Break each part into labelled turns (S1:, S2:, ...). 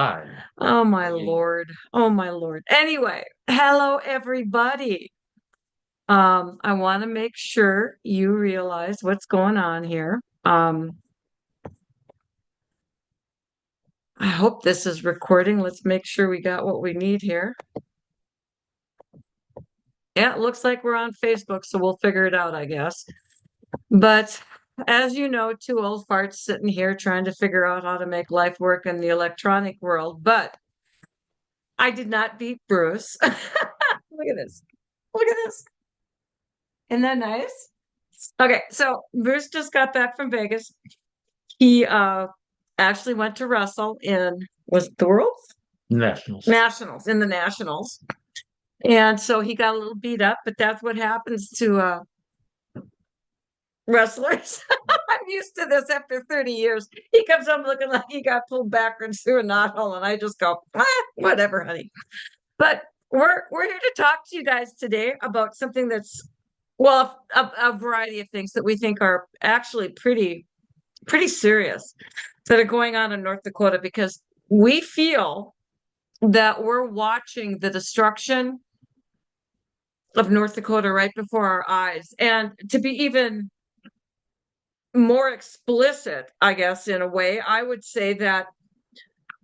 S1: God.
S2: Oh my
S1: I mean,
S2: Lord. Oh my Lord. Anyway, hello everybody. I want to make sure you realize what's going on here. I hope this is recording. Let's make sure we got what we need here. Yeah, it looks like we're on Facebook, so we'll figure it out, I guess. But as you know, two old farts sitting here trying to figure out how to make life work in the electronic world. But I did not beat Bruce. Look at this. Look at this. Isn't that nice? Okay, so Bruce just got back from Vegas. He actually went to wrestle in was it the Worlds?
S1: Nationals.
S2: Nationals, in the Nationals. And so he got a little beat up, but that's what happens to wrestlers. I'm used to this after 30 years. He comes up looking like he got pulled backwards through a knothole, and I just go, whatever, honey. But we're here to talk to you guys today about something that's well, a variety of things that we think are actually pretty serious that are going on in North Dakota because we feel that we're watching the destruction of North Dakota right before our eyes. And to be even more explicit, I guess, in a way, I would say that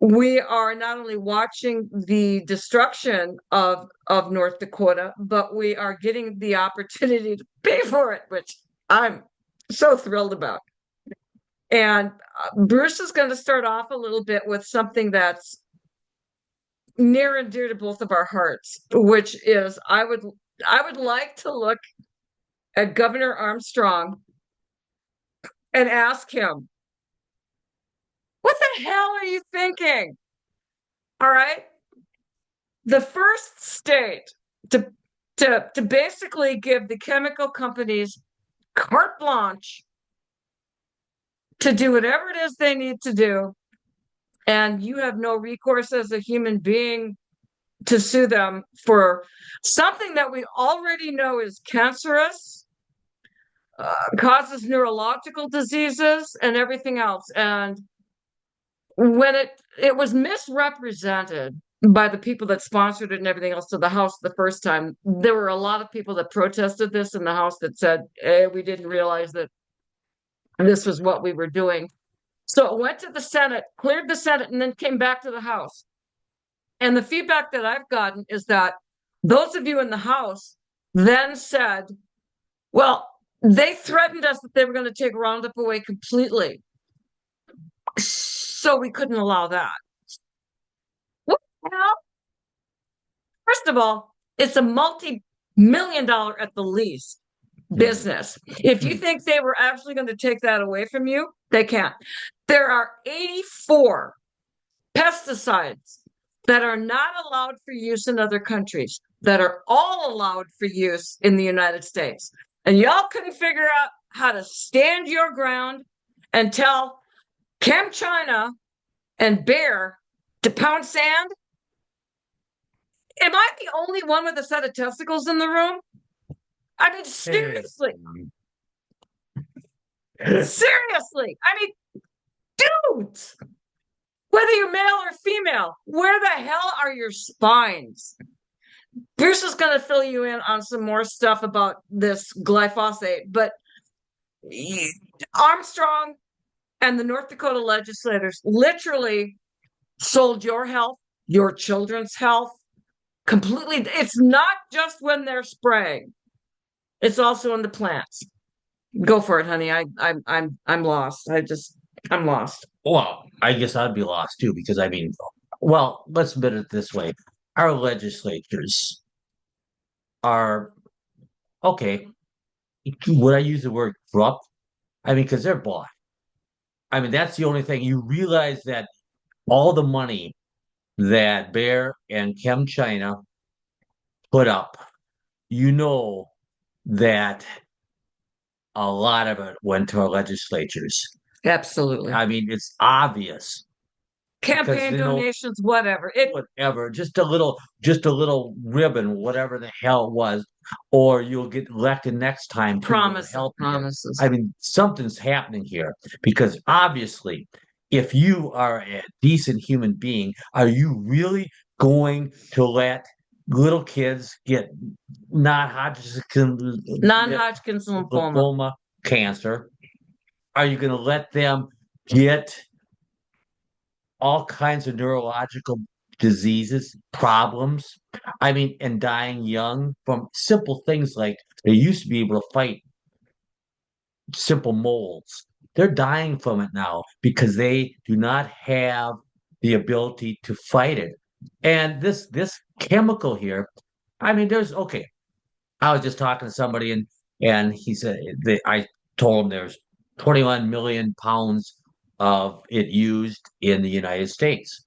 S2: we are not only watching the destruction of North Dakota, but we are getting the opportunity to pay for it, which I'm so thrilled about. And Bruce is going to start off a little bit with something that's near and dear to both of our hearts, which is I would like to look at Governor Armstrong and ask him, what the hell are you thinking? All right. The first state to to basically give the chemical companies carte blanche to do whatever it is they need to do, and you have no recourse as a human being to sue them for something that we already know is cancerous, causes neurological diseases, and everything else. And when it was misrepresented by the people that sponsored it and everything else to the House the first time, there were a lot of people that protested this in the House that said, hey, we didn't realize that this was what we were doing. So it went to the Senate, cleared the Senate, and then came back to the House. And the feedback that I've gotten is that those of you in the House then said, well, they threatened us that they were going to take Roundup away completely. So we couldn't allow that. What the hell? First of all, it's a multi-million dollar at the least business. If you think they were actually going to take that away from you, they can't. There are 84 pesticides that are not allowed for use in other countries that are all allowed for use in the United States. And y'all couldn't figure out how to stand your ground and tell ChemChina and Bayer to pound sand. Am I the only one with a set of testicles in the room? I mean,
S1: Hey,
S2: seriously, seriously. I mean, dudes, whether you're male or female, where the hell are your spines? Bruce is going to fill you in on some more stuff about this glyphosate, but Armstrong and the North Dakota legislators literally sold your health, your children's health completely. It's not just when they're spraying; it's also in the plants. Go for it, honey. I'm lost. I'm lost.
S1: well, I guess I'd be lost too because well, let's put it this way. Our legislatures are okay. Would I use the word corrupt? Because they're bought. That's the only thing. You realize that all the money that Bear and ChemChina put up, you know that a lot of it went to our legislatures.
S2: Absolutely.
S1: It's obvious because
S2: Campaign donations, whatever. It
S1: whatever, just a little ribbon, whatever the hell it was, or you'll get elected next time too. It'll
S2: promises,
S1: help you.
S2: promises.
S1: Something's happening here because obviously, if you are a decent human being, are you really going to let little kids get non-Hodgkin
S2: Non-Hodgkin's lymphoma.
S1: lymphoma, cancer? Are you going to let them get all kinds of neurological diseases, problems? I mean, and dying young from simple things like they used to be able to fight simple molds. They're dying from it now because they do not have the ability to fight it. And this chemical here, I mean, there's okay. I was just talking to somebody and he said I told him there's 21 million pounds of it used in the United States.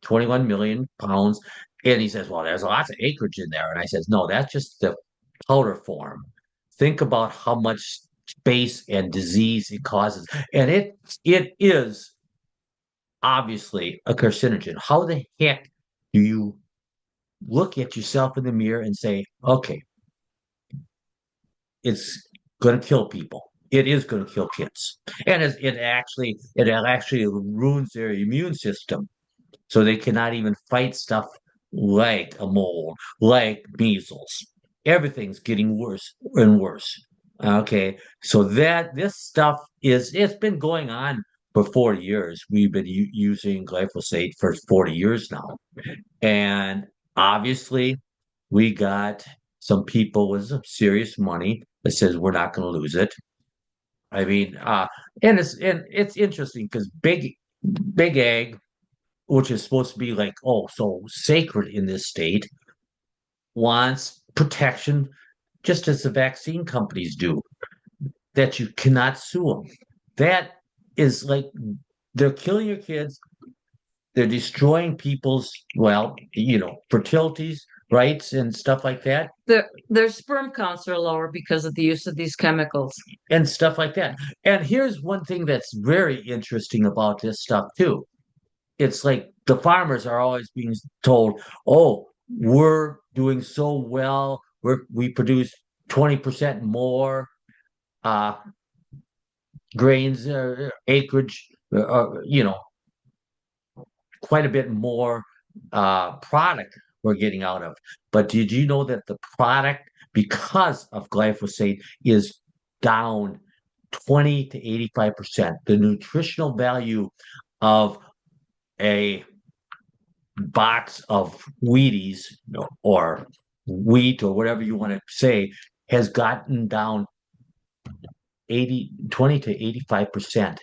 S1: 21 million pounds. And he says, well, there's lots of acreage in there. And I says, no, that's just the powder form. Think about how much space and disease it causes. And it is obviously a carcinogen. How the heck do you look at yourself in the mirror and say, okay, it's going to kill people. It is going to kill kids, and it actually ruins their immune system, so they cannot even fight stuff like a mold, like measles. Everything's getting worse and worse. Okay, so that this stuff it's been going on for 40 years. We've been using glyphosate for 40 years now, and obviously we got some people with some serious money that says we're not going to lose it. I mean, and it's interesting because big ag, which is supposed to be like oh so sacred in this state, wants protection just as the vaccine companies do, that you cannot sue them. That is like they're killing your kids, they're destroying people's fertilities rights and stuff like that
S2: Their sperm counts are lower because of the use of these chemicals.
S1: and stuff like that. And here's one thing that's very interesting about this stuff too. It's like the farmers are always being told, "Oh, we're doing so well. We produce 20% more uh, grains, acreage, quite a bit more product we're getting out of." But did you know that the product, because of glyphosate, is down 20 to 85%? The nutritional value of a box of Wheaties or wheat or whatever you want to say has gotten down 20 to 85%.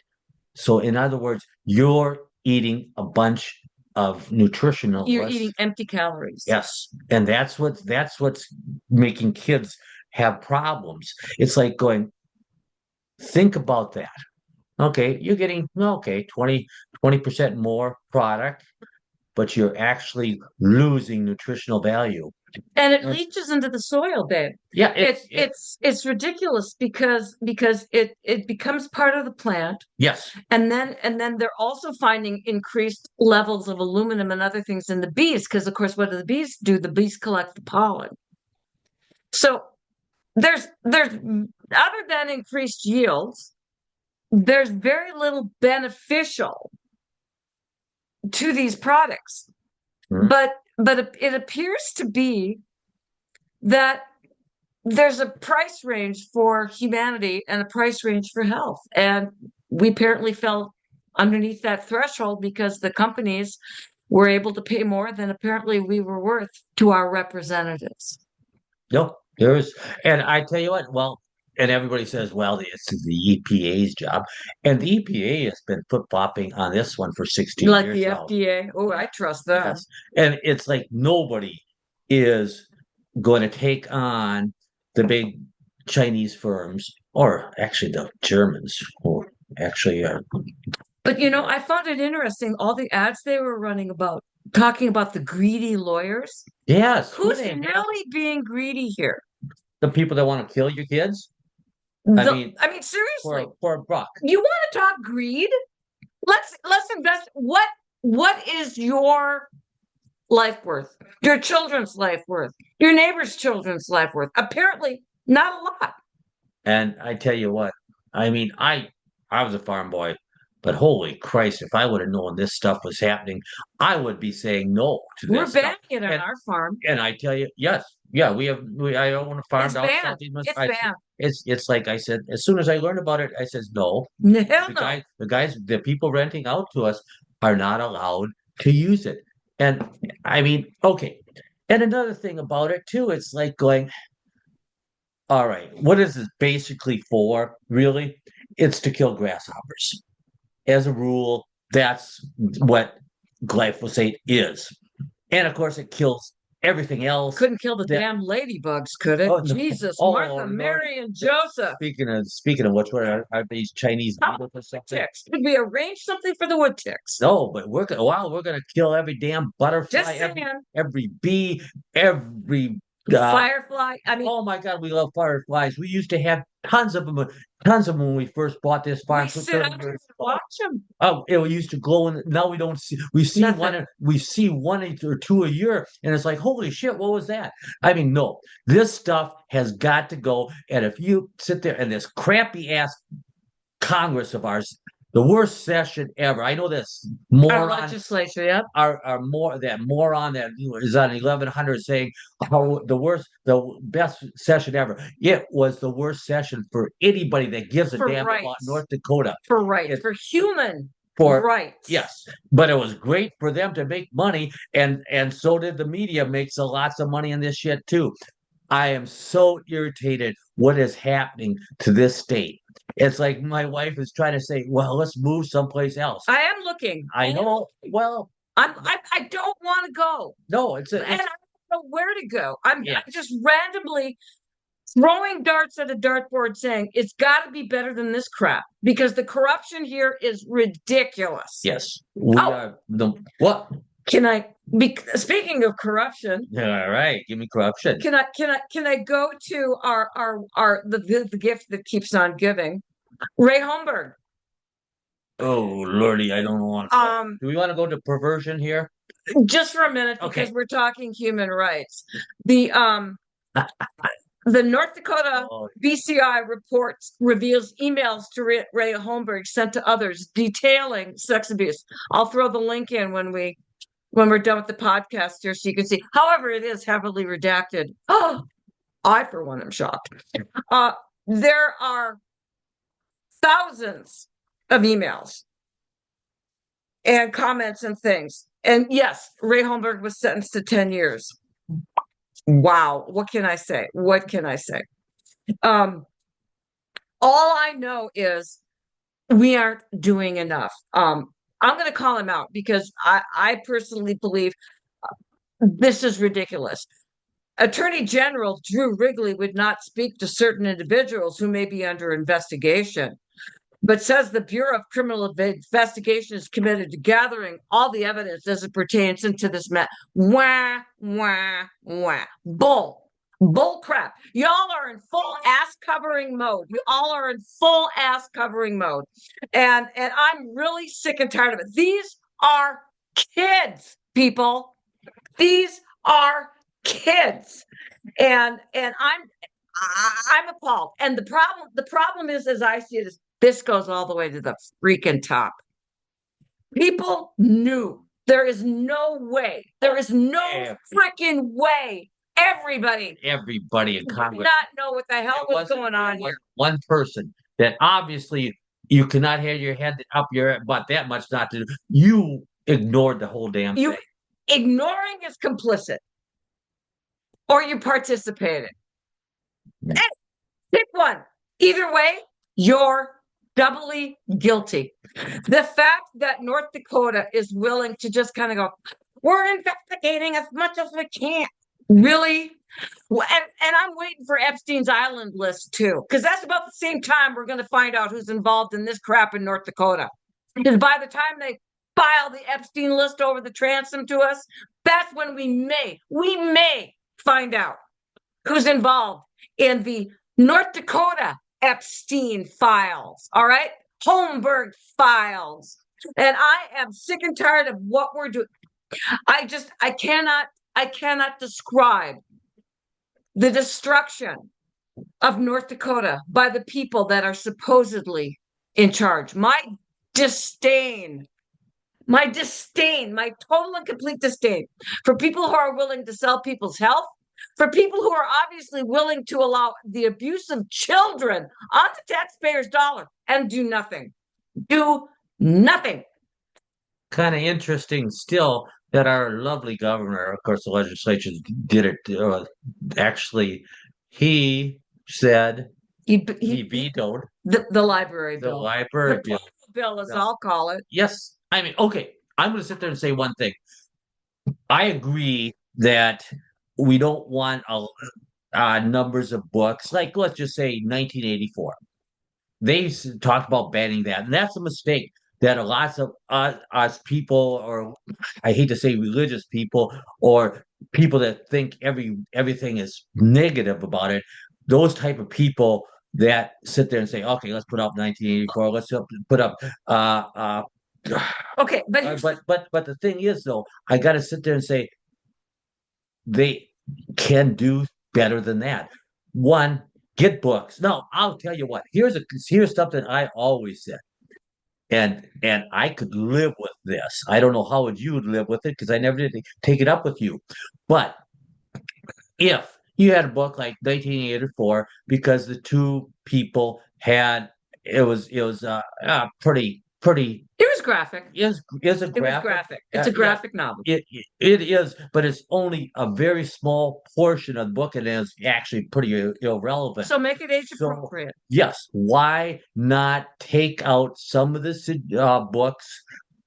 S1: So in other words, you're eating a bunch of nutritional
S2: You're
S1: less.
S2: eating empty calories.
S1: Yes. And that's what's making kids have problems. It's like going, think about that. Okay, you're getting 20% more product, but you're actually losing nutritional value.
S2: And it leaches into the soil, babe.
S1: Yeah,
S2: It's ridiculous because it becomes part of the plant,
S1: yes,
S2: and then they're also finding increased levels of aluminum and other things in the bees because of course what do the bees do? The bees collect the pollen. So there's other than increased yields, there's very little beneficial to these products.
S1: Mhm.
S2: But it appears to be that there's a price range for humanity and a price range for health. And we apparently fell underneath that threshold because the companies were able to pay more than apparently we were worth to our representatives.
S1: No, there is, and I tell you what, well, and everybody says, well, it's the EPA's job, and the EPA has been flip-flopping on this one for 16
S2: Like
S1: years
S2: the
S1: now.
S2: FDA. Oh, I trust them.
S1: Yes, and it's like nobody is going to take on the big Chinese firms, or actually the Germans, who actually are.
S2: But I found it interesting, all the ads they were running about talking about the greedy lawyers.
S1: Yes,
S2: Who's really being greedy here?
S1: the people that want to kill your kids?
S2: I
S1: mean,
S2: mean, seriously,
S1: for a buck.
S2: you want to talk greed? Let's invest. What is your life worth? Your children's life worth? Your neighbor's children's life worth? Apparently, not a lot.
S1: And I tell you what, I mean, I was a farm boy. But holy Christ, if I would have known this stuff was happening, I would be saying no to
S2: We're
S1: this stuff.
S2: banning it on
S1: And
S2: our farm.
S1: and I tell you, yes, yeah, I own a farm
S2: It's
S1: down
S2: banned.
S1: southeast
S2: It's
S1: Wisconsin.
S2: banned.
S1: It's like I said, as soon as I learned about it, I says no.
S2: Hell no.
S1: The people renting out to us are not allowed to use it. And I mean, okay. And another thing about it too, it's like going, all right, what is this basically for, really? It's to kill grasshoppers. As a rule, that's what glyphosate is. And of course, it kills everything else.
S2: Couldn't kill the
S1: that
S2: damn ladybugs, could it?
S1: Oh, no.
S2: Jesus,
S1: Oh,
S2: Martha,
S1: Lord.
S2: Mary, and Joseph.
S1: Speaking of which, what are these Chinese beetles or something?
S2: Ticks. Could we arrange something for the wood ticks?
S1: No, but we're gonna kill every damn butterfly,
S2: Just saying.
S1: every bee, every
S2: Firefly. I mean,
S1: oh my God, we love fireflies. We used to have tons of them when we first bought this farm.
S2: we sit out and watch them.
S1: Oh, it used to glow, and now we don't see. We see
S2: Nothing.
S1: we see one or two a year, and it's like, holy shit, what was that? I mean, no, this stuff has got to go. And if you sit there and this crappy ass Congress of ours, the worst session ever. I know this
S2: Our
S1: moron,
S2: legislature, yep.
S1: that moron that is on 1100 saying how the best session ever. It was the worst session for anybody that gives a
S2: For
S1: damn about
S2: rights.
S1: North Dakota.
S2: For rights. For human
S1: For
S2: rights.
S1: yes, but it was great for them to make money, and so did the media makes lots of money in this shit too. I am so irritated what is happening to this state. It's like my wife is trying to say, well, let's move someplace else.
S2: I am looking.
S1: I know. Well,
S2: I don't want to go.
S1: no,
S2: And I don't know where to go. I'm just randomly throwing darts at a dartboard saying it's got to be better than this crap because the corruption here is ridiculous.
S1: Yes. We are the what?
S2: Can I speaking of corruption?
S1: All right, give me corruption.
S2: Can I go to our the gift that keeps on giving? Ray Holmberg.
S1: Oh Lordy, I don't want. Do we want to go to perversion here?
S2: Just for a minute, because
S1: Okay.
S2: we're talking human rights. The North Dakota BCI reveals emails to Ray Holmberg sent to others detailing sex abuse. I'll throw the link in when we're done with the podcast here so you can see. However, it is heavily redacted. Oh, I, for one, am shocked. There are thousands of emails and comments and things. And yes, Ray Holmberg was sentenced to 10 years. Wow. What can I say? What can I say? All I know is we aren't doing enough. I'm going to call him out because I personally believe this is ridiculous. Attorney General Drew Wrigley would not speak to certain individuals who may be under investigation, but says the Bureau of Criminal Investigation is committed to gathering all the evidence as it pertains into this matter. Wah, wah, wah. Bull crap. Y'all are in full ass covering mode. You all are in full ass covering mode. And I'm really sick and tired of it. These are kids, people. These are kids. And I'm appalled. And the problem is, as I see it, is this goes all the way to the freaking top. People knew. There is no way. There is no freaking way. Everybody
S1: in Congress
S2: did not know what the hell was going on here.
S1: One person that obviously you cannot have your head up your butt that much not to do. You ignored the whole damn thing.
S2: Ignoring is complicit. Or you participated. Pick one. Either way, you're doubly guilty. The fact that North Dakota is willing to just kind of go, we're investigating as much as we can. Really? And I'm waiting for Epstein's Island list too, because that's about the same time we're going to find out who's involved in this crap in North Dakota. Because by the time they file the Epstein list over the transom to us, that's when we may find out who's involved in the North Dakota Epstein files. All right? Holmberg files. And I am sick and tired of what we're doing. I cannot describe the destruction of North Dakota by the people that are supposedly in charge. My disdain, my disdain, my total and complete disdain for people who are willing to sell people's health, for people who are obviously willing to allow the abuse of children on the taxpayer's dollar and do nothing. Do nothing.
S1: Kind of interesting still that our lovely governor, of course, the legislature did it. Actually, he said he vetoed
S2: the library
S1: the
S2: bill.
S1: library
S2: The
S1: bill.
S2: bill, as I'll call it.
S1: Yes, I mean, okay, I'm going to sit there and say one thing. I agree that we don't want numbers of books, like let's just say 1984. They talked about banning that, and that's a mistake that a lots of us people, or I hate to say religious people, or people that think everything is negative about it, those type of people that sit there and say, okay, let's put up 1984, let's put up
S2: Okay,
S1: but the thing is though, I got to sit there and say they can do better than that. One, get books. No, I'll tell you what. Here's something I always said, and I could live with this. I don't know how would you live with it because I never did take it up with you. But if you had a book like 1984, because the two people had it was pretty
S2: it was graphic.
S1: is a
S2: It was
S1: graphic.
S2: graphic. It's a
S1: Yeah,
S2: graphic novel.
S1: it is, but it's only a very small portion of the book, and it's actually pretty irrelevant.
S2: So make it age
S1: So,
S2: appropriate.
S1: yes, why not take out some of the books,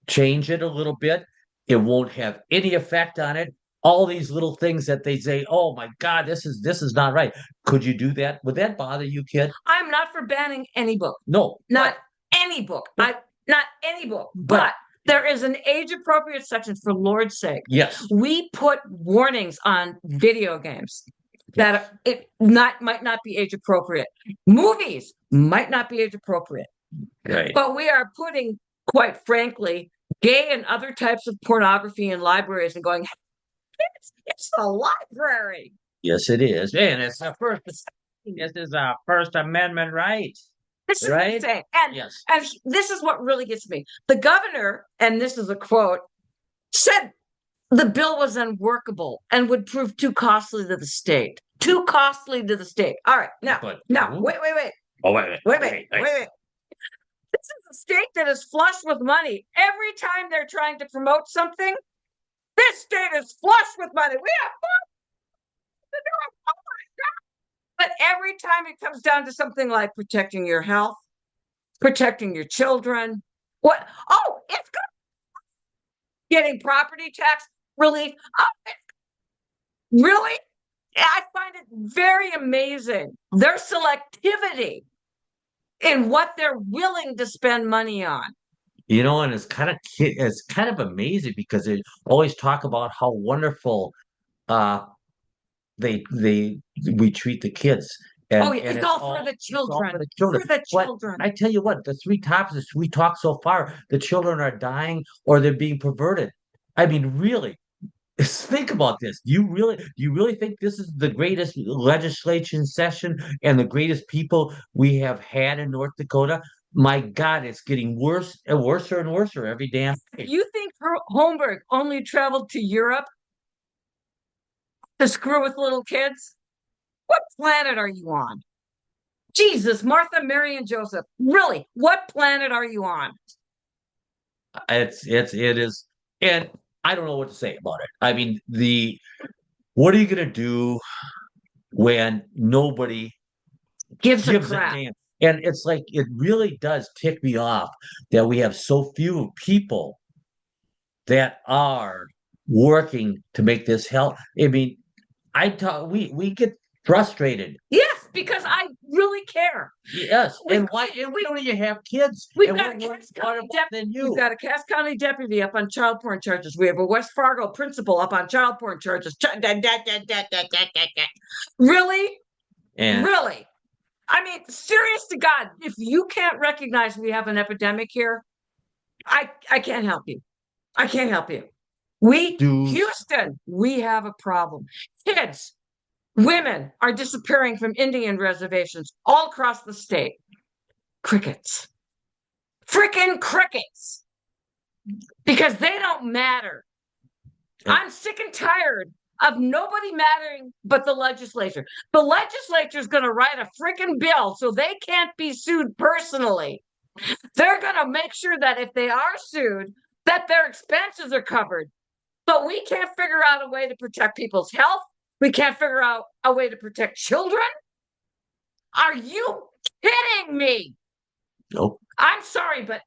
S1: change it a little bit? It won't have any effect on it. All these little things that they say, oh my God, this is not right. Could you do that? Would that bother you, kid?
S2: I'm not for banning any book.
S1: No,
S2: Not any book. Not any book.
S1: But-
S2: But there is an age appropriate section, for Lord's sake.
S1: yes,
S2: We put warnings on video games that might not be age appropriate. Movies might not be age appropriate.
S1: right.
S2: But we are putting, quite frankly, gay and other types of pornography in libraries and going, it's a library.
S1: Yes, it is, and it's a first. This is a First Amendment right.
S2: This is
S1: Right?
S2: insane.
S1: Yes.
S2: And this is what really gets me. The governor, and this is a quote, said the bill was unworkable and would prove too costly to the state. Too costly to the state. All right. Now, wait.
S1: Oh, wait.
S2: This is a state that is flush with money. Every time they're trying to promote something, this state is flush with money. We have But every time it comes down to something like protecting your health, protecting your children, what? Oh, it's good. Getting property tax relief. Oh, really? I find it very amazing. Their selectivity in what they're willing to spend money on.
S1: And it's kind of amazing because they always talk about how wonderful uh we treat the kids.
S2: Oh, yeah, it's all for the children.
S1: For the children.
S2: For the
S1: But
S2: children.
S1: I tell you what, the three topics we talked so far, the children are dying or they're being perverted. I mean, really, think about this. Do you really think this is the greatest legislation session and the greatest people we have had in North Dakota? My God, it's getting worse and worse and worse every damn day.
S2: You think Holmberg only traveled to Europe to screw with little kids? What planet are you on? Jesus, Martha, Mary, and Joseph. Really, what planet are you on?
S1: It is, and I don't know what to say about it. I mean, what are you gonna do when nobody
S2: Gives a
S1: gives a
S2: crap.
S1: damn? And it's like it really does tick me off that we have so few people that are working to make this help. I mean, we get frustrated.
S2: Yes, because I really care.
S1: Yes,
S2: We-
S1: and why? And we don't even have kids.
S2: We've
S1: and
S2: got a
S1: we're
S2: Cass
S1: more
S2: County
S1: than you.
S2: We've got a Cass County deputy up on child porn charges. We have a West Fargo principal up on child porn charges. Really?
S1: And
S2: Really? I mean, serious to God, if you can't recognize we have an epidemic here, I can't help you. I can't help you. Houston, we have a problem. Kids, women are disappearing from Indian reservations all across the state. Crickets. freaking crickets because they don't matter.
S1: Yeah.
S2: I'm sick and tired of nobody mattering but the legislature. The legislature is going to write a freaking bill so they can't be sued personally. They're going to make sure that if they are sued, that their expenses are covered. But we can't figure out a way to protect people's health. We can't figure out a way to protect children. Are you kidding me?
S1: Nope.
S2: I'm sorry, but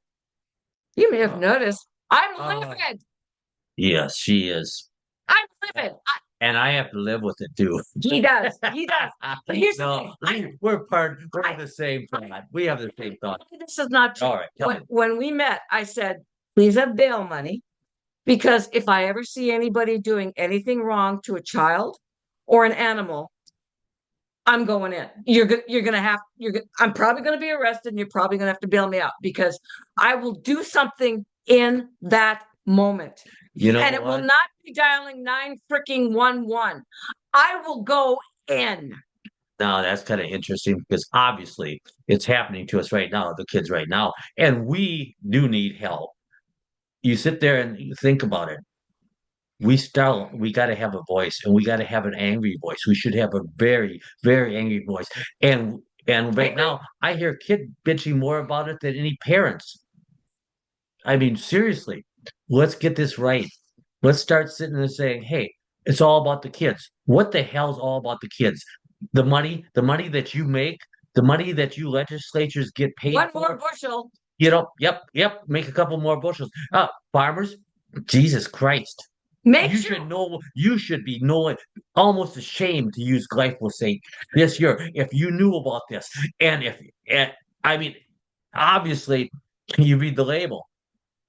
S2: you may have noticed I'm livid.
S1: Yes, she is.
S2: I'm livid.
S1: And I have to live with it too.
S2: He does. He does. But here's the thing.
S1: We're the same thought. We have the same thought.
S2: This is not true.
S1: All right, tell me.
S2: When we met, I said, please have bail money. Because if I ever see anybody doing anything wrong to a child or an animal, I'm going in. I'm probably gonna be arrested and you're probably gonna have to bail me out because I will do something in that moment.
S1: You know
S2: And it will not be dialing 9-11. I will go in.
S1: Now that's kind of interesting because obviously it's happening to us right now, the kids right now, and we do need help. You sit there and you think about it. We got to have a voice, and we got to have an angry voice. We should have a very, very angry voice. And right now, I hear kids bitching more about it than any parents. I mean, seriously, let's get this right. Let's start sitting and saying, "Hey, it's all about the kids. What the hell's all about the kids? The money that you make, the money that you legislatures get paid
S2: One
S1: for.
S2: more bushel.
S1: You know, yep, make a couple more bushels. Farmers, Jesus Christ. You should be knowing, almost ashamed to use glyphosate this year if you knew about this. And I mean, obviously, you read the label.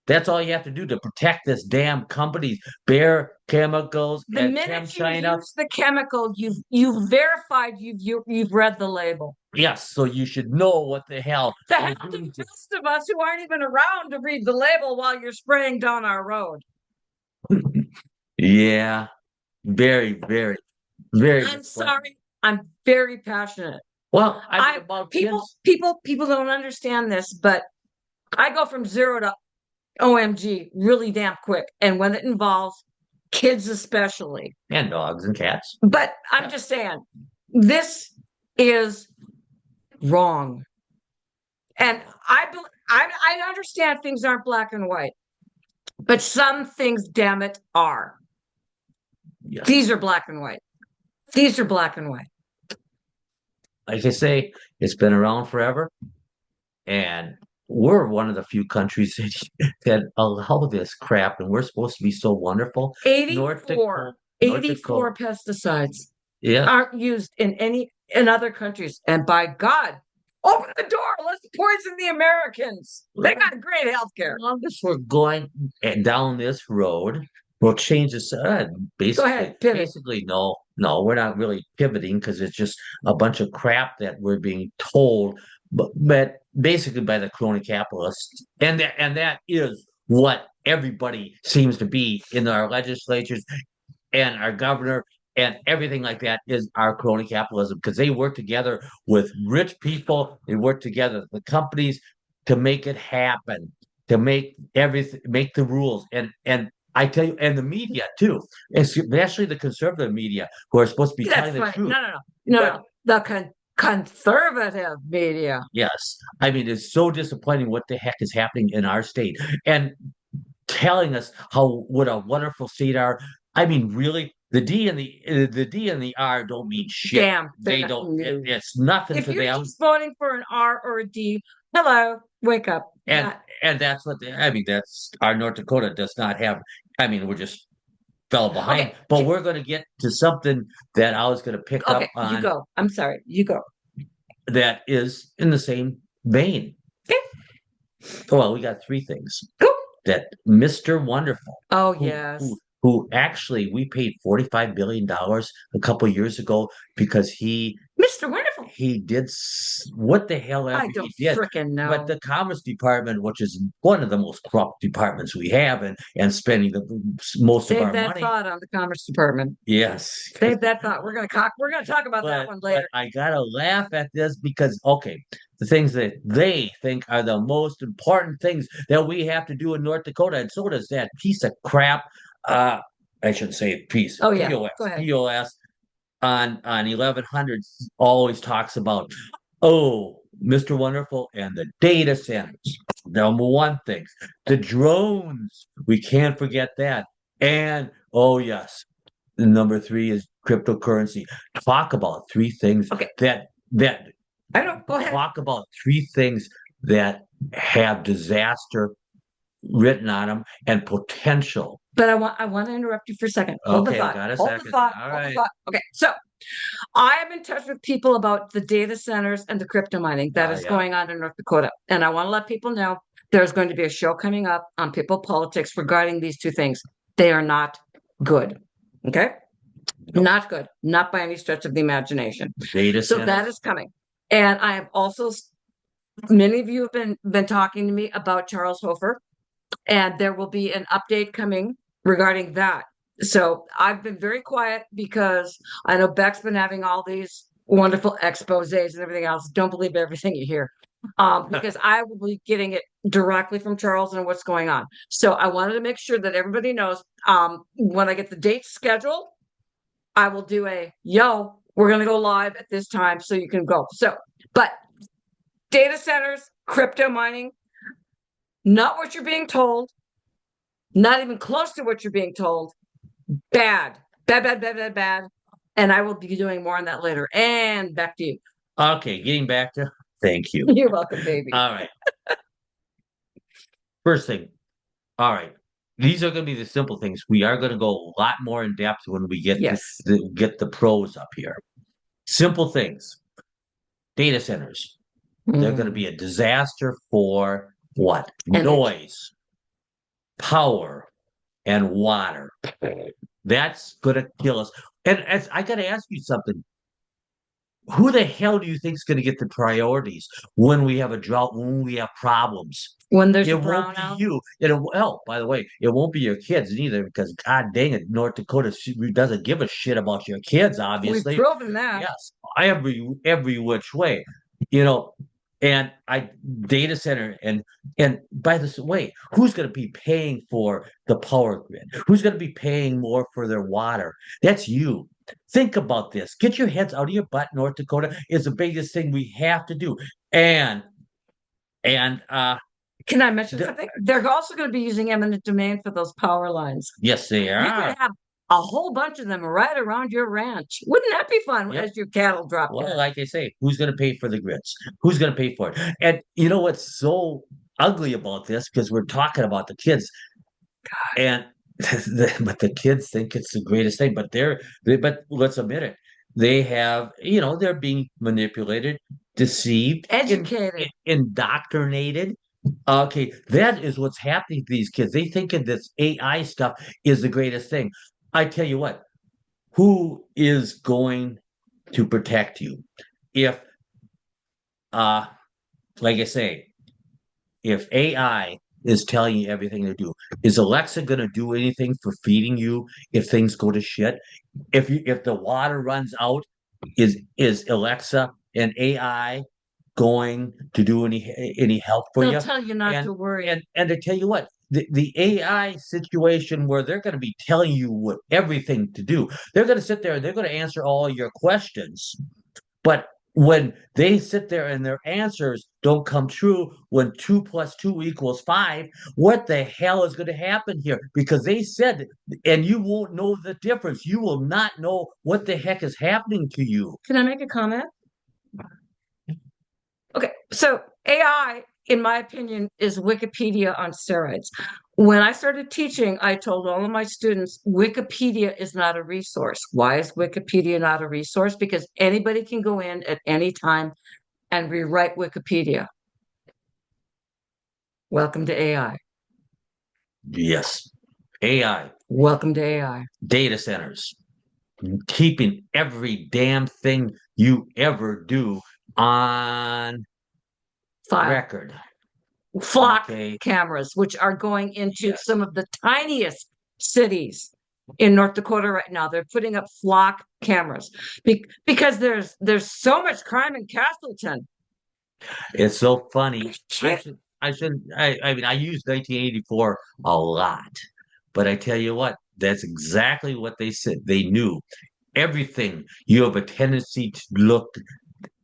S1: That's all you have to do to protect this damn company's Bayer Chemicals
S2: The
S1: and
S2: minute you
S1: ChemChina.
S2: use the chemical, you've verified you've read the label.
S1: Yes, so you should know what the hell.
S2: The rest of us who aren't even around to read the label while you're spraying down our road.
S1: Yeah, very, very, very.
S2: I'm sorry. I'm very passionate.
S1: Well, about
S2: people don't understand this, but I go from 0 to OMG really damn quick. And when it involves kids especially.
S1: And dogs and cats.
S2: But I'm just saying, this is wrong. And I understand things aren't black and white, but some things, damn it, are. Yes. These are black and white. These are black and white.
S1: Like I say, it's been around forever. And we're one of the few countries that allow this crap, and we're supposed to be so wonderful.
S2: 84 pesticides aren't used in other countries. And by God, open the door. Let's poison the Americans. They got great health care.
S1: As long as we're going down this road, we'll change this. Basically,
S2: go ahead, pivot.
S1: Basically, no, we're not really pivoting because it's just a bunch of crap that we're being told, but basically by the crony capitalists, and that is what everybody seems to be in our legislatures and our governor and everything like that is our crony capitalism because they work together with rich people. They work together with the companies to make it happen, to make everything, make the rules. And I tell you, and the media too, especially the conservative media who are supposed to be telling the truth.
S2: No. The conservative media.
S1: Yes. I mean, it's so disappointing what the heck is happening in our state and telling us what a wonderful state are. I mean, really, the D and the R don't mean shit.
S2: Damn,
S1: they don't. It's nothing
S2: if
S1: to
S2: you're
S1: them.
S2: Just voting for an R or a D, hello, wake up.
S1: And that's what that's our North Dakota does not have. I mean, we're just fell behind, but we're going to get to something that I was going to pick up on.
S2: You go. I'm sorry. You go.
S1: That is in the same vein.
S2: Okay.
S1: Well, we got three things.
S2: Go.
S1: That Mr. Wonderful.
S2: Oh, yes.
S1: who actually we paid $45 billion a couple years ago because
S2: Mr. Wonderful.
S1: he did what the hell
S2: I
S1: ever
S2: don't
S1: he did.
S2: frickin'
S1: But
S2: know.
S1: the Commerce Department, which is one of the most corrupt departments we have, and spending most of
S2: Save
S1: our
S2: that
S1: money,
S2: thought on the Commerce Department.
S1: yes.
S2: Save that thought. We're gonna talk about that one
S1: But
S2: later.
S1: I gotta laugh at this because okay, the things that they think are the most important things that we have to do in North Dakota, and so does that piece of crap. Uh, I shouldn't say piece.
S2: Oh yeah,
S1: POS.
S2: go ahead.
S1: POS on 1100 always talks about, oh, Mr. Wonderful and the data centers. Number one things, the drones. We can't forget that. And oh yes, number three is cryptocurrency. Talk about three things
S2: Okay,
S1: that
S2: I don't. Go ahead.
S1: talk about three things that have disaster written on them and potential.
S2: But I want to interrupt you for a second. Hold the
S1: Okay,
S2: thought.
S1: got a
S2: Hold the
S1: second.
S2: thought.
S1: All
S2: Hold the
S1: right.
S2: thought. Okay, so I am in touch with people about the data centers and the crypto mining that is
S1: Yeah.
S2: going on in North Dakota. And I want to let people know there's going to be a show coming up on People Politics regarding these two things. They are not good. Okay? Not good. Not by any stretch of the imagination.
S1: Data
S2: So
S1: centers.
S2: that is coming. And I have also, many of you have been talking to me about Charles Hofer, and there will be an update coming regarding that. So I've been very quiet because I know Beck's been having all these wonderful exposés and everything else. Don't believe everything you hear. Because I will be getting it directly from Charles and what's going on. So I wanted to make sure that everybody knows when I get the date scheduled, I will do we're going to go live at this time so you can go. So, but data centers, crypto mining, not what you're being told, not even close to what you're being told. Bad, bad, bad, bad, bad, bad. And I will be doing more on that later. And back to you.
S1: Okay, getting back to thank you.
S2: You're welcome, baby.
S1: All right. First thing. All right. These are going to be the simple things. We are going to go a lot more in depth when we get
S2: Yes.
S1: get the pros up here. Simple things. Data centers. They're going to be a disaster for what? Noise, power, and water. That's going to kill us. And I got to ask you something. Who the hell do you think is going to get the priorities when we have a drought, when we have problems?
S2: When there's
S1: It
S2: a
S1: won't be
S2: brownout.
S1: you. Well, by the way, it won't be your kids neither because God dang it, North Dakota doesn't give a shit about your kids,
S2: We've
S1: obviously.
S2: proven that.
S1: Yes, every which way, you know. And I data center and by the way, who's going to be paying for the power grid? Who's going to be paying more for their water? That's you. Think about this. Get your heads out of your butt. North Dakota is the biggest thing we have to do. And
S2: Can I mention something? They're also going to be using eminent domain for those power lines.
S1: yes, they
S2: You're going
S1: are.
S2: to have a whole bunch of them right around your ranch. Wouldn't that be fun
S1: Yep.
S2: as your cattle drop
S1: Well,
S2: dead?
S1: like I say, who's going to pay for the grids? Who's going to pay for it? And you know what's so ugly about this? Because we're talking about the kids, and but the kids think it's the greatest thing. But let's admit it, they have, they're being manipulated, deceived,
S2: Educated.
S1: indoctrinated. Okay, that is what's happening to these kids. They think that this AI stuff is the greatest thing. I tell you what, who is going to protect you? If, uh, like I say, if AI is telling you everything to do, is Alexa going to do anything for feeding you if things go to shit? If the water runs out, is Alexa and AI going to do any help for
S2: They'll
S1: you?
S2: tell you not to worry.
S1: And to tell you what, the AI situation where they're going to be telling you what everything to do, they're going to sit there and they're going to answer all your questions. But when they sit there and their answers don't come true, when 2 + 2 = 5, what the hell is going to happen here? Because they said, and you won't know the difference. You will not know what the heck is happening to you.
S2: Can I make a comment? Okay, so AI, in my opinion, is Wikipedia on steroids. When I started teaching, I told all of my students Wikipedia is not a resource. Why is Wikipedia not a resource? Because anybody can go in at any time and rewrite Wikipedia. Welcome to AI.
S1: Yes. AI.
S2: Welcome to AI.
S1: Data centers, keeping every damn thing you ever do on
S2: File.
S1: record.
S2: Flock
S1: Okay.
S2: cameras, which are going into
S1: Yes.
S2: some of the tiniest cities in North Dakota right now. They're putting up flock cameras because there's so much crime in Castleton.
S1: It's so funny.
S2: Shit.
S1: I mean, I use 1984 a lot, but I tell you what, that's exactly what they said. They knew everything you have a tendency to look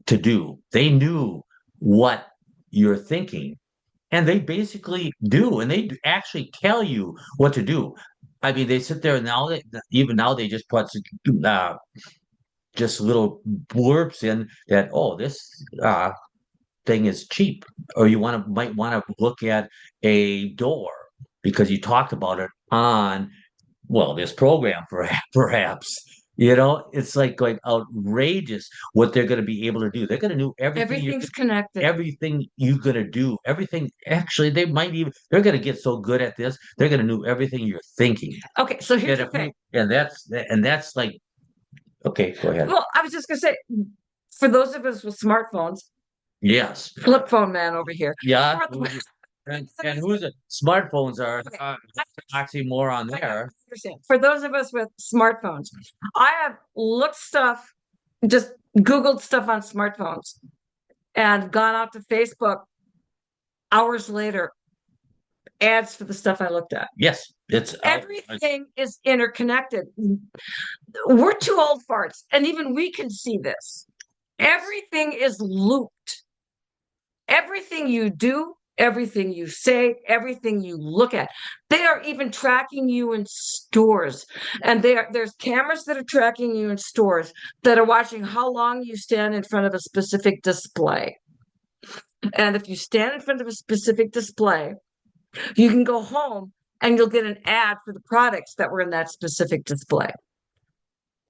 S1: to do. They knew what you're thinking, and they basically do, and they actually tell you what to do. I mean, they sit there now. Even now, they just put uh, just little blurbs in that. Oh, this thing is cheap, or you might want to look at a door because you talked about it on this program, perhaps. It's like going outrageous what they're going to be able to do. They're going to do
S2: Everything's connected.
S1: everything you're going to do, everything. Actually, they're going to get so good at this, they're going to do everything you're thinking.
S2: Okay, so here's
S1: And
S2: the thing.
S1: that's like, okay, go ahead.
S2: Well, I was just gonna say, for those of us with smartphones,
S1: Yes.
S2: flip phone man over here.
S1: Yeah.
S2: For
S1: And who's it? Smartphones are oxymoron
S2: I
S1: there.
S2: understand. For those of us with smartphones, I have looked stuff, just Googled stuff on smartphones and gone out to Facebook hours later, ads for the stuff I looked at.
S1: Yes, it's
S2: Everything is interconnected. We're too old farts, and even we can see this. Everything is looped. Everything you do, everything you say, everything you look at. They are even tracking you in stores. And there's cameras that are tracking you in stores that are watching how long you stand in front of a specific display. And if you stand in front of a specific display, you can go home and you'll get an ad for the products that were in that specific display.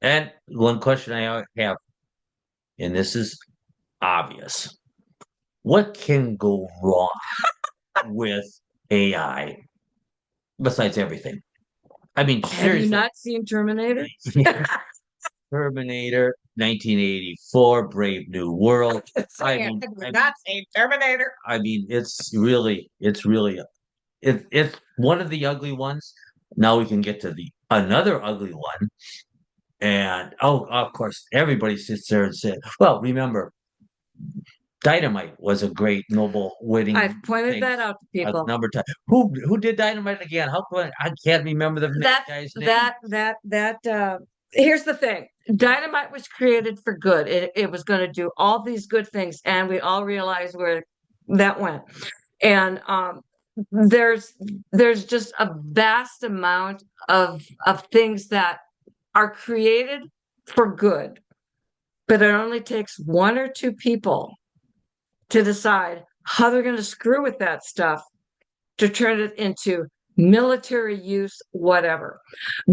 S1: and one question I have, and this is obvious. What can go wrong with AI besides everything? I mean,
S2: Have you
S1: seriously.
S2: not seen Terminator?
S1: Terminator, 1984, Brave New World.
S2: Not seen Terminator.
S1: I mean, it's one of the ugly ones. Now we can get to the another ugly one. And oh, of course, everybody sits there and says, well, remember, Dynamite was a great Nobel winning
S2: I've pointed
S1: thing
S2: that out to
S1: a
S2: people.
S1: number of times. Who did Dynamite again? How come I can't remember the guy's name?
S2: Here's the thing. Dynamite was created for good. It was going to do all these good things, and we all realize where that went. And there's just a vast amount of things that are created for good, but it only takes one or two people to decide how they're going to screw with that stuff to turn it into military use, whatever.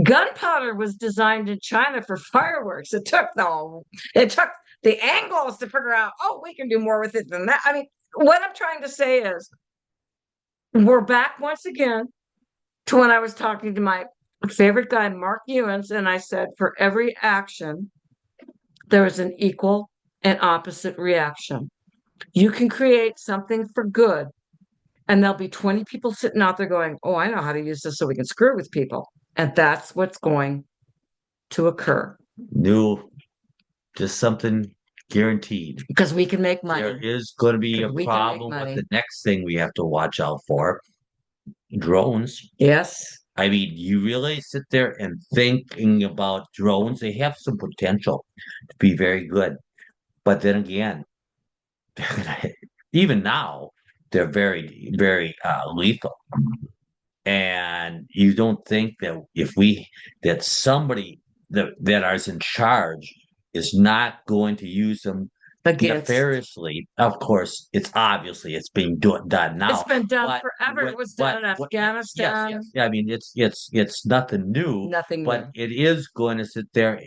S2: Gunpowder was designed in China for fireworks. It took the angles to figure out, oh, we can do more with it than that. I mean, what I'm trying to say is we're back once again to when I was talking to my favorite guy, Mark Ewens, and I said, for every action, there is an equal and opposite reaction. You can create something for good, and there'll be 20 people sitting out there going, oh, I know how to use this so we can screw with people. And that's what's going to occur.
S1: New, just something guaranteed.
S2: Because we can make money.
S1: There is going to be a problem with the next thing we have to watch out for. Drones.
S2: Yes.
S1: I mean, you really sit there and thinking about drones, they have some potential to be very good. But then again, even now, they're very, very lethal. And you don't think that that somebody that is in charge is not going to use them nefariously. Of course, it's being done now.
S2: It's been done forever. It was done in Afghanistan.
S1: Yes. Yeah, I mean, it's nothing new.
S2: Nothing
S1: but
S2: new.
S1: It is going to sit there.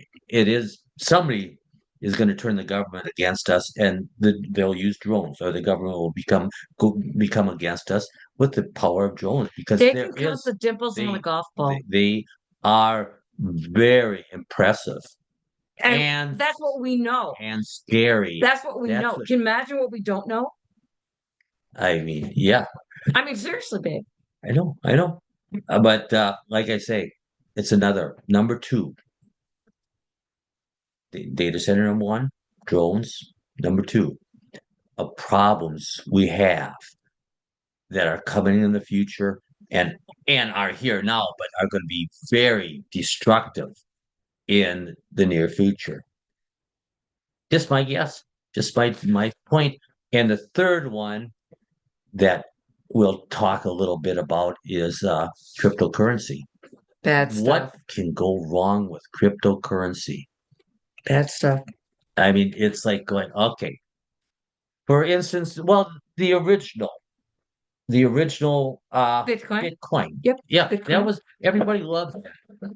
S1: Somebody is going to turn the government against us, and they'll use drones, or the government will become against us with the power of drones, because
S2: they can count the dimples on the golf ball.
S1: They are very impressive
S2: And
S1: and
S2: that's what we know.
S1: and scary.
S2: That's what we
S1: That's
S2: know.
S1: what
S2: Can you imagine what we don't know?
S1: I mean. Yeah,
S2: I mean, seriously, babe.
S1: I know, I know. But like I say, it's another number two. The data center number one, drones. Number two, of problems we have that are coming in the future and are here now, but are going to be very destructive in the near future. Just my guess, just my point. And the third one that we'll talk a little bit about is cryptocurrency.
S2: Bad
S1: What
S2: stuff.
S1: can go wrong with cryptocurrency?
S2: Bad stuff.
S1: I mean, it's like going, okay, for instance, well, the original
S2: Bitcoin.
S1: Bitcoin.
S2: Yep.
S1: Yeah, that
S2: Bitcoin.
S1: was everybody loved that.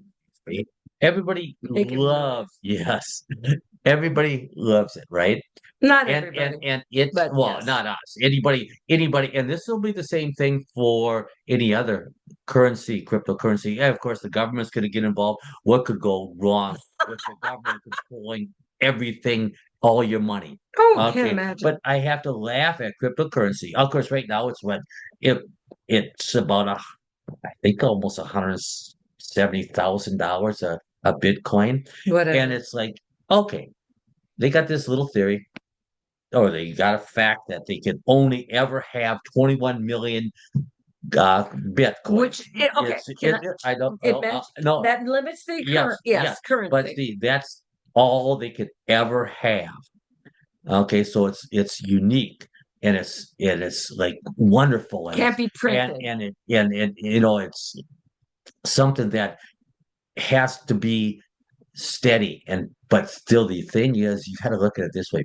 S1: Right? Everybody
S2: Make it
S1: loves, yes. Everybody loves it, right?
S2: Not
S1: And
S2: everybody,
S1: it's,
S2: but
S1: well,
S2: yes.
S1: not us. Anybody, and this will be the same thing for any other currency, cryptocurrency. Yeah, of course, the government's going to get involved. What could go wrong with the government controlling everything, all your money?
S2: Oh, can't
S1: Okay,
S2: imagine.
S1: but I have to laugh at cryptocurrency. Of course, right now it's what it it's about I think almost $170,000 a Bitcoin, and
S2: Whatever.
S1: it's like, okay, they got this little theory, or they got a fact that they can only ever have 21 million Bitcoin.
S2: Okay,
S1: I don't
S2: it meant
S1: no,
S2: that limits the
S1: yes, yes, but
S2: currency.
S1: see, that's all they could ever have. Okay, so it's unique, and it's like wonderful, and
S2: Can't
S1: it's
S2: be printed.
S1: it's something that has to be steady, and but still the thing is, you got to look at it this way,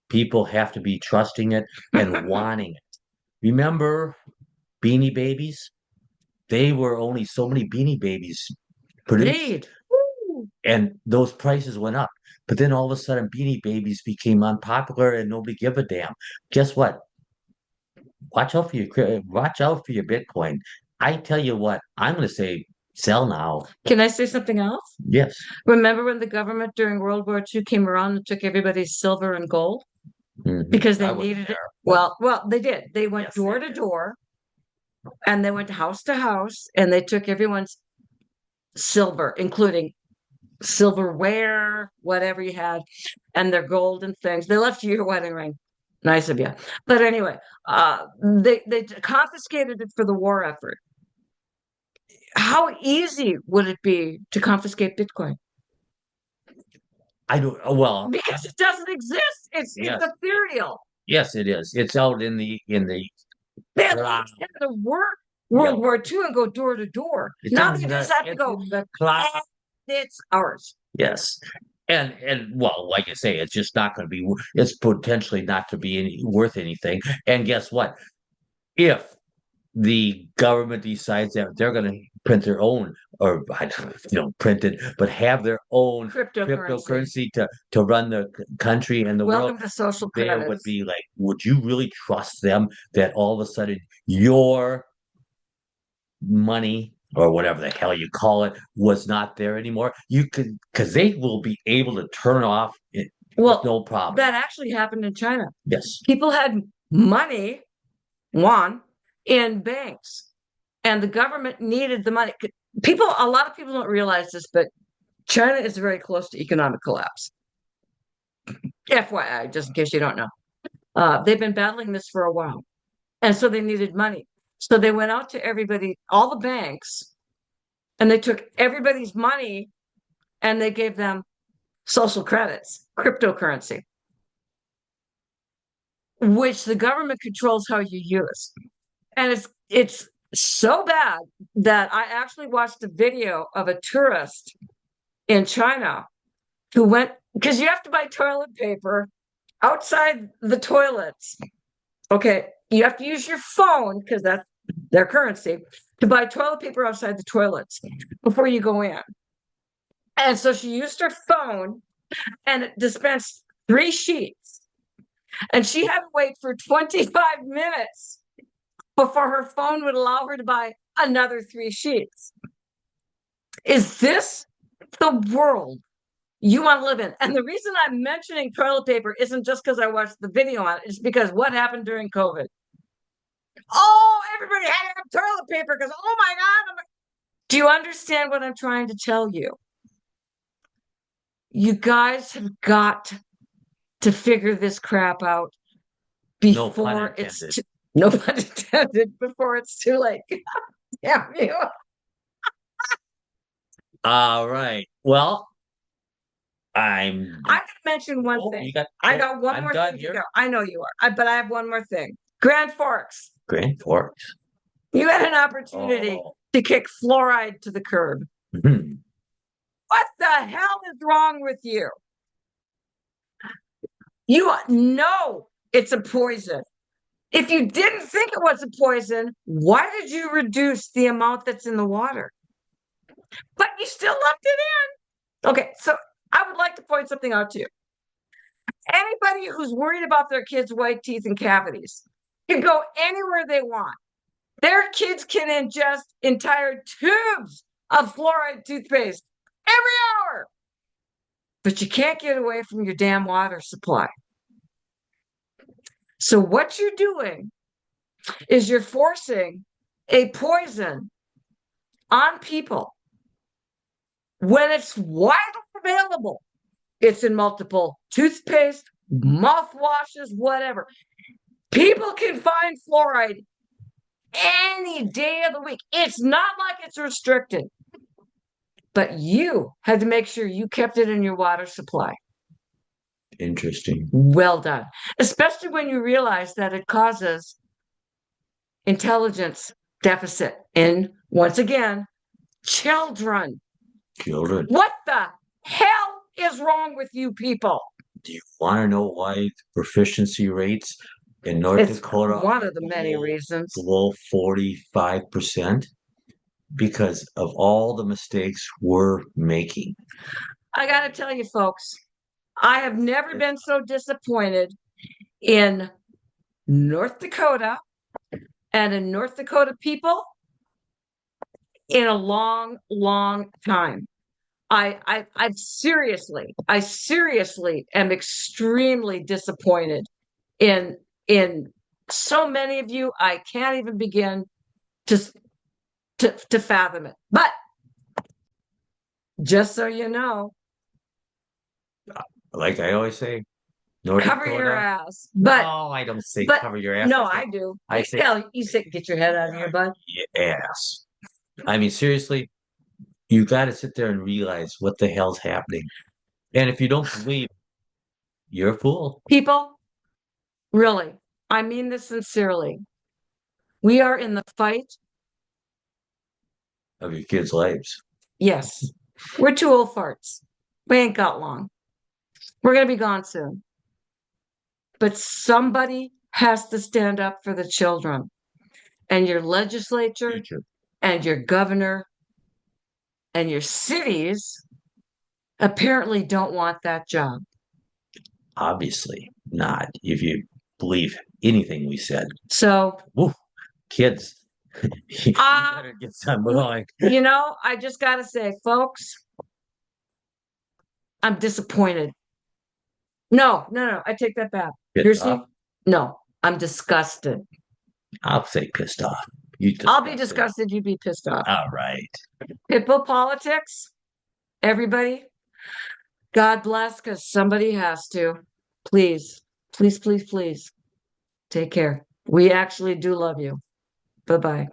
S1: people have to be trusting it and wanting it. Remember Beanie Babies? They were only so many Beanie Babies produced,
S2: Indeed. Woo.
S1: and those prices went up. But then all of a sudden, Beanie Babies became unpopular, and nobody gave a damn. Guess what? Watch out for your Bitcoin. I tell you what, I'm going to say sell now.
S2: Can I say something else?
S1: Yes.
S2: Remember when the government during World War II came around and took everybody's silver and gold because
S1: I
S2: they
S1: wasn't
S2: needed it?
S1: there.
S2: Well, they did. They went
S1: Yes,
S2: door
S1: they
S2: to
S1: did.
S2: door and they went house to house and they took everyone's silver, including silverware, whatever you had, and their golden things. They left you your wedding ring. Nice of you. But anyway, they confiscated it for the war effort. How easy would it be to confiscate Bitcoin?
S1: I don't. Well,
S2: Because it doesn't exist. It's
S1: yes,
S2: ethereal.
S1: yes, it is. It's out in the.
S2: They had
S1: cloud.
S2: to work
S1: Yeah,
S2: World War II and go door to door.
S1: it's
S2: Now
S1: in
S2: they
S1: the
S2: just have to
S1: it's
S2: go.
S1: in the cloud.
S2: It's ours.
S1: Yes, and well, like I say, it's just not going to be. It's potentially not to be worth anything. And guess what? If the government decides that they're going to print their own, or I don't know, print it, but have their own
S2: Cryptocurrency.
S1: cryptocurrency to run the country and the world,
S2: Welcome to social
S1: there would
S2: credits.
S1: be like, would you really trust them that all of a sudden your money or whatever the hell you call it was not there anymore? You could, because they will be able to turn off it with no
S2: Well,
S1: problem.
S2: that actually happened in China.
S1: Yes.
S2: People had money, yuan, in banks, and the government needed the money. A lot of people don't realize this, but China is very close to economic collapse. FYI, just in case you don't know. They've been battling this for a while. And so they needed money. So they went out to everybody, all the banks, and they took everybody's money and they gave them social credits, cryptocurrency, which the government controls how you use. And it's so bad that I actually watched a video of a tourist in China who went, because you have to buy toilet paper outside the toilets. Okay, you have to use your phone because that's their currency to buy toilet paper outside the toilets before you go in. And so she used her phone and it dispensed 3 sheets. And she had to wait for 25 minutes before her phone would allow her to buy another 3 sheets. Is this the world you want to live in? And the reason I'm mentioning toilet paper isn't just because I watched the video on it, it's because what happened during COVID? Oh, everybody had to have toilet paper because, oh my God. Do you understand what I'm trying to tell you? You guys have got to figure this crap out
S1: No pun
S2: before it's
S1: intended.
S2: no pun intended, before it's too late. Damn you.
S1: All right. Well, I'm.
S2: I can mention one
S1: Oh,
S2: thing.
S1: you got.
S2: I
S1: Oh,
S2: got one
S1: I'm
S2: more
S1: done
S2: thing to
S1: here.
S2: go. I know you are, but I have one more thing. Grand Forks,
S1: Grand Forks.
S2: you had an opportunity
S1: Oh.
S2: to kick fluoride to the curb.
S1: Mhm.
S2: What the hell is wrong with you? You know it's a poison. If you didn't think it was a poison, why did you reduce the amount that's in the water? But you still left it in. Okay, so I would like to point something out to you. Anybody who's worried about their kids' white teeth and cavities can go anywhere they want. Their kids can ingest entire tubes of fluoride toothpaste every hour. But you can't get away from your damn water supply. So what you're doing is you're forcing a poison on people when it's widely available. It's in multiple toothpaste, mouthwashes, whatever. People can find fluoride any day of the week. It's not like it's restricted. But you had to make sure you kept it in your water supply.
S1: Interesting.
S2: Well done. Especially when you realize that it causes intelligence deficit in, once again, children.
S1: Children.
S2: What the hell is wrong with you people?
S1: Do you want to know why the proficiency rates in North
S2: It's
S1: Dakota
S2: one of the many
S1: below,
S2: reasons.
S1: below 45%? Because of all the mistakes we're making.
S2: I got to tell you, folks, I have never been so disappointed in North Dakota and in North Dakota people in a long, long time. I seriously am extremely disappointed in so many of you. I can't even begin to to fathom it. But just so you know,
S1: Like I always say, North
S2: cover your
S1: Dakota.
S2: ass. But
S1: No, I don't say
S2: but
S1: cover your ass.
S2: no, I do.
S1: I say
S2: Hell, you say get your head out of your butt.
S1: ass. I mean, seriously, you got to sit there and realize what the hell's happening. And if you don't believe, you're a fool.
S2: People, really, I mean this sincerely. We are in the fight.
S1: Of your kids' lives.
S2: Yes, we're two old farts. We ain't got long. We're going to be gone soon. But somebody has to stand up for the children. And your legislature
S1: Future.
S2: and your governor and your cities apparently don't want that job.
S1: Obviously not, if you believe anything we said.
S2: So,
S1: Woo, kids, you better get some going.
S2: you know, I just got to say, folks, I'm disappointed. No, I take that back.
S1: Pissed off?
S2: No, I'm disgusted.
S1: I'll say pissed off.
S2: I'll be disgusted. You'd be pissed off.
S1: All right.
S2: Pitbull politics, everybody, God bless, because somebody has to. Please, please, please, please take care. We actually do love you. Bye bye.